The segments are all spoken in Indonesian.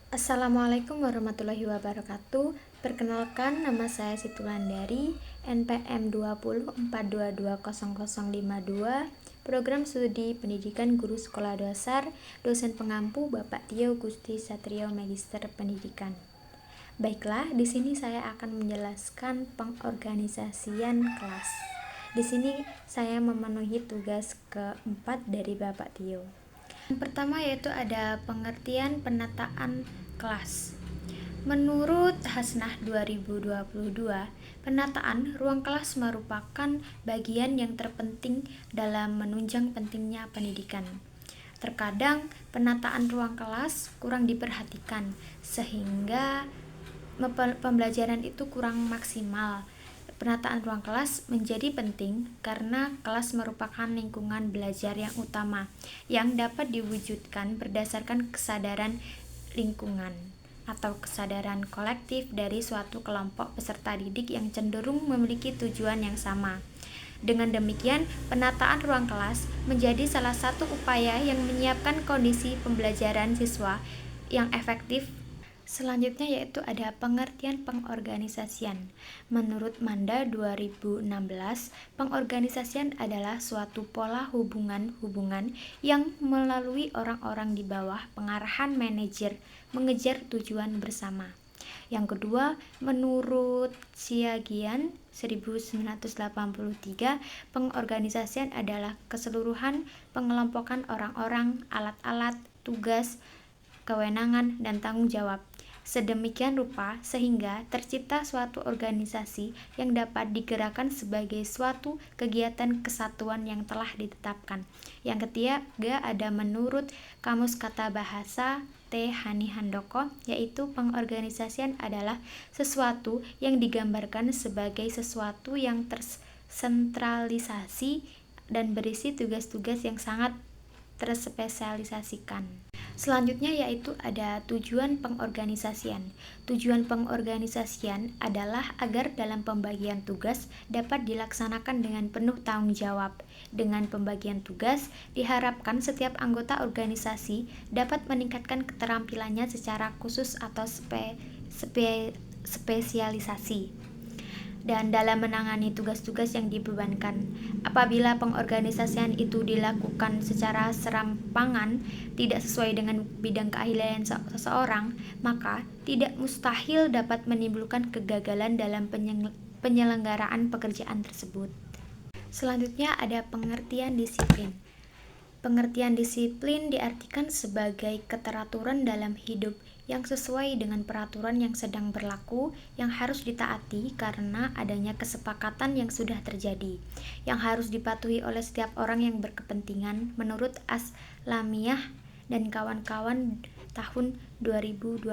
Assalamualaikum warahmatullahi wabarakatuh. Perkenalkan, nama saya Siti Wulandari, NPM 2042220052, Program Studi Pendidikan Guru Sekolah Dasar, dosen pengampu Bapak Tio Gusti Satrio Magister Pendidikan. Baiklah, di sini saya akan menjelaskan pengorganisasian kelas. Di sini saya memenuhi tugas keempat dari Bapak Tio. Yang pertama yaitu ada pengertian penataan kelas. Menurut Hasnah 2022, penataan ruang kelas merupakan bagian yang terpenting dalam menunjang pentingnya pendidikan. Terkadang penataan ruang kelas kurang diperhatikan sehingga pembelajaran itu kurang maksimal. Penataan ruang kelas menjadi penting karena kelas merupakan lingkungan belajar yang utama yang dapat diwujudkan berdasarkan kesadaran lingkungan atau kesadaran kolektif dari suatu kelompok peserta didik yang cenderung memiliki tujuan yang sama. Dengan demikian, penataan ruang kelas menjadi salah satu upaya yang menyiapkan kondisi pembelajaran siswa yang efektif. Selanjutnya yaitu ada pengertian pengorganisasian. Menurut Manda 2016, pengorganisasian adalah suatu pola hubungan-hubungan yang melalui orang-orang di bawah pengarahan manajer mengejar tujuan bersama. Yang kedua, menurut Siagian 1983, pengorganisasian adalah keseluruhan pengelompokan orang-orang, alat-alat, tugas, kewenangan, dan tanggung jawab sedemikian rupa sehingga tercipta suatu organisasi yang dapat digerakkan sebagai suatu kegiatan kesatuan yang telah ditetapkan. Yang ketiga ada menurut Kamus Kata Bahasa T. Hani Handoko, yaitu pengorganisasian adalah sesuatu yang digambarkan sebagai sesuatu yang tersentralisasi dan berisi tugas-tugas yang sangat terspesialisasikan. Selanjutnya yaitu ada tujuan pengorganisasian. Tujuan pengorganisasian adalah agar dalam pembagian tugas dapat dilaksanakan dengan penuh tanggung jawab. Dengan pembagian tugas, diharapkan setiap anggota organisasi dapat meningkatkan keterampilannya secara khusus atau spesialisasi dan dalam menangani tugas-tugas yang dibebankan. Apabila pengorganisasian itu dilakukan secara serampangan, tidak sesuai dengan bidang keahlian seseorang, maka tidak mustahil dapat menimbulkan kegagalan dalam penyelenggaraan pekerjaan tersebut. Selanjutnya ada pengertian disiplin. Pengertian disiplin diartikan sebagai keteraturan dalam hidup yang sesuai dengan peraturan yang sedang berlaku yang harus ditaati karena adanya kesepakatan yang sudah terjadi, yang harus dipatuhi oleh setiap orang yang berkepentingan menurut Aslamiyah dan kawan-kawan tahun 2022.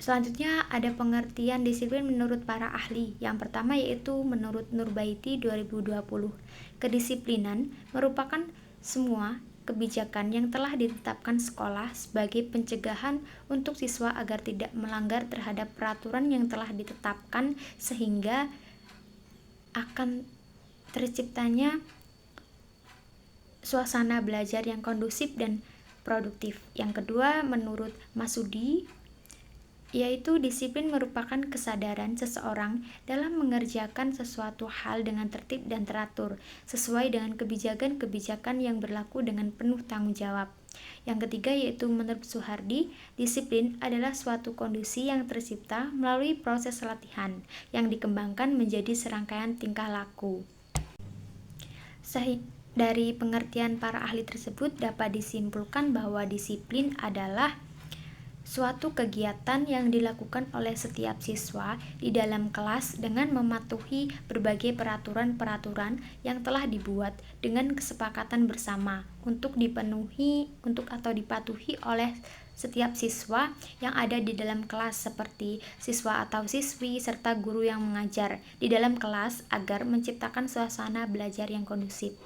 Selanjutnya ada pengertian disiplin menurut para ahli. Yang pertama yaitu menurut Nurbaiti 2020. Kedisiplinan merupakan semua kebijakan yang telah ditetapkan sekolah sebagai pencegahan untuk siswa agar tidak melanggar terhadap peraturan yang telah ditetapkan sehingga akan terciptanya suasana belajar yang kondusif dan produktif. Yang kedua, menurut Masudi, yaitu disiplin merupakan kesadaran seseorang dalam mengerjakan sesuatu hal dengan tertib dan teratur, sesuai dengan kebijakan-kebijakan yang berlaku dengan penuh tanggung jawab. Yang ketiga yaitu menurut Suhardi, disiplin adalah suatu kondisi yang tercipta melalui proses latihan yang dikembangkan menjadi serangkaian tingkah laku. Dari pengertian para ahli tersebut dapat disimpulkan bahwa disiplin adalah suatu kegiatan yang dilakukan oleh setiap siswa di dalam kelas dengan mematuhi berbagai peraturan-peraturan yang telah dibuat dengan kesepakatan bersama untuk dipatuhi oleh setiap siswa yang ada di dalam kelas seperti siswa atau siswi serta guru yang mengajar di dalam kelas agar menciptakan suasana belajar yang kondusif.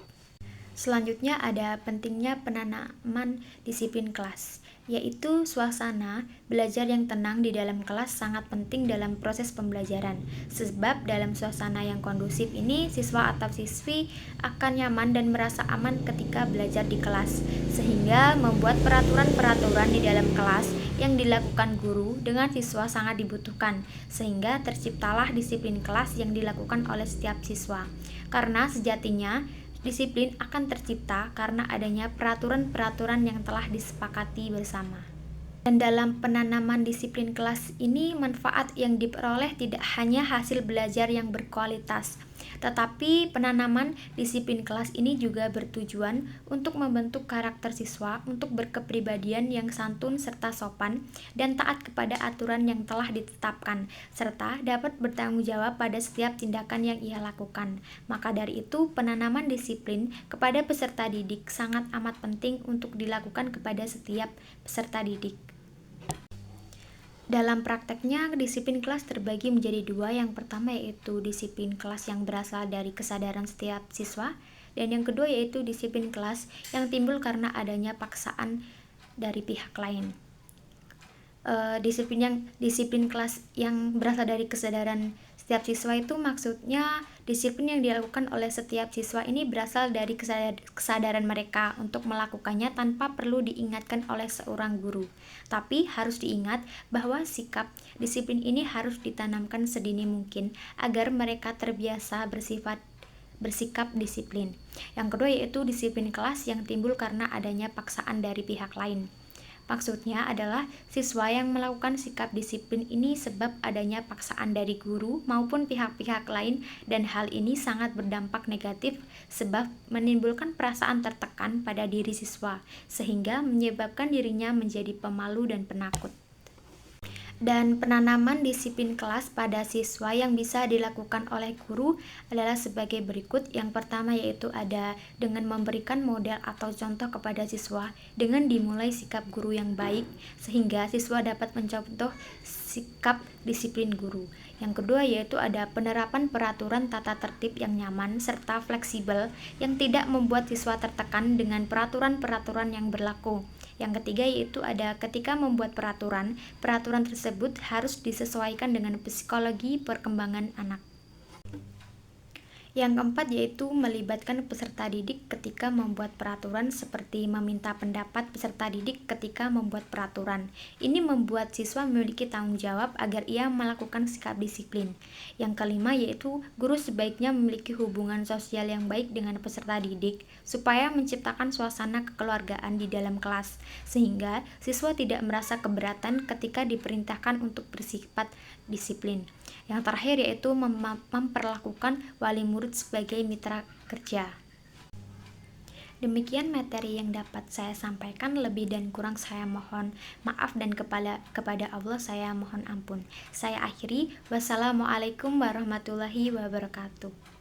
Selanjutnya ada pentingnya penanaman disiplin kelas. yaitu suasana belajar yang tenang di dalam kelas sangat penting dalam proses pembelajaran. Sebab dalam suasana yang kondusif ini, siswa atau siswi akan nyaman dan merasa aman ketika belajar di kelas, sehingga membuat peraturan-peraturan di dalam kelas yang dilakukan guru dengan siswa sangat dibutuhkan, sehingga terciptalah disiplin kelas yang dilakukan oleh setiap siswa. Karena sejatinya disiplin akan tercipta karena adanya peraturan-peraturan yang telah disepakati bersama. Dan dalam penanaman disiplin kelas ini, manfaat yang diperoleh tidak hanya hasil belajar yang berkualitas, tetapi penanaman disiplin kelas ini juga bertujuan untuk membentuk karakter siswa untuk berkepribadian yang santun serta sopan dan taat kepada aturan yang telah ditetapkan, serta dapat bertanggung jawab pada setiap tindakan yang ia lakukan. Maka dari itu, penanaman disiplin kepada peserta didik sangat amat penting untuk dilakukan kepada setiap peserta didik. Dalam prakteknya, disiplin kelas terbagi menjadi dua. Yang pertama yaitu disiplin kelas yang berasal dari kesadaran setiap siswa, dan yang kedua yaitu disiplin kelas yang timbul karena adanya paksaan dari pihak lain. Disiplin kelas yang berasal dari kesadaran setiap siswa itu maksudnya disiplin yang dilakukan oleh setiap siswa ini berasal dari kesadaran mereka untuk melakukannya tanpa perlu diingatkan oleh seorang guru. Tapi harus diingat bahwa sikap disiplin ini harus ditanamkan sedini mungkin agar mereka terbiasa bersikap disiplin. Yang kedua yaitu disiplin kelas yang timbul karena adanya paksaan dari pihak lain. Maksudnya adalah siswa yang melakukan sikap disiplin ini sebab adanya paksaan dari guru maupun pihak-pihak lain, dan hal ini sangat berdampak negatif sebab menimbulkan perasaan tertekan pada diri siswa sehingga menyebabkan dirinya menjadi pemalu dan penakut. Dan penanaman disiplin kelas pada siswa yang bisa dilakukan oleh guru adalah sebagai berikut. Yang pertama yaitu ada dengan memberikan model atau contoh kepada siswa dengan dimulai sikap guru yang baik sehingga siswa dapat mencontoh sikap disiplin guru. Yang kedua yaitu ada penerapan peraturan tata tertib yang nyaman serta fleksibel yang tidak membuat siswa tertekan dengan peraturan-peraturan yang berlaku. Yang ketiga yaitu ada ketika membuat peraturan tersebut harus disesuaikan dengan psikologi perkembangan anak. Yang keempat yaitu melibatkan peserta didik ketika membuat peraturan, seperti meminta pendapat peserta didik ketika membuat peraturan. Ini membuat siswa memiliki tanggung jawab agar ia melakukan sikap disiplin. Yang kelima yaitu guru sebaiknya memiliki hubungan sosial yang baik dengan peserta didik supaya menciptakan suasana kekeluargaan di dalam kelas, sehingga siswa tidak merasa keberatan ketika diperintahkan untuk bersifat disiplin. Yang terakhir yaitu memperlakukan wali murid sebagai mitra kerja. Demikian materi yang dapat saya sampaikan, lebih dan kurang saya mohon maaf dan kepada Allah saya mohon ampun. Saya akhiri, wassalamualaikum warahmatullahi wabarakatuh.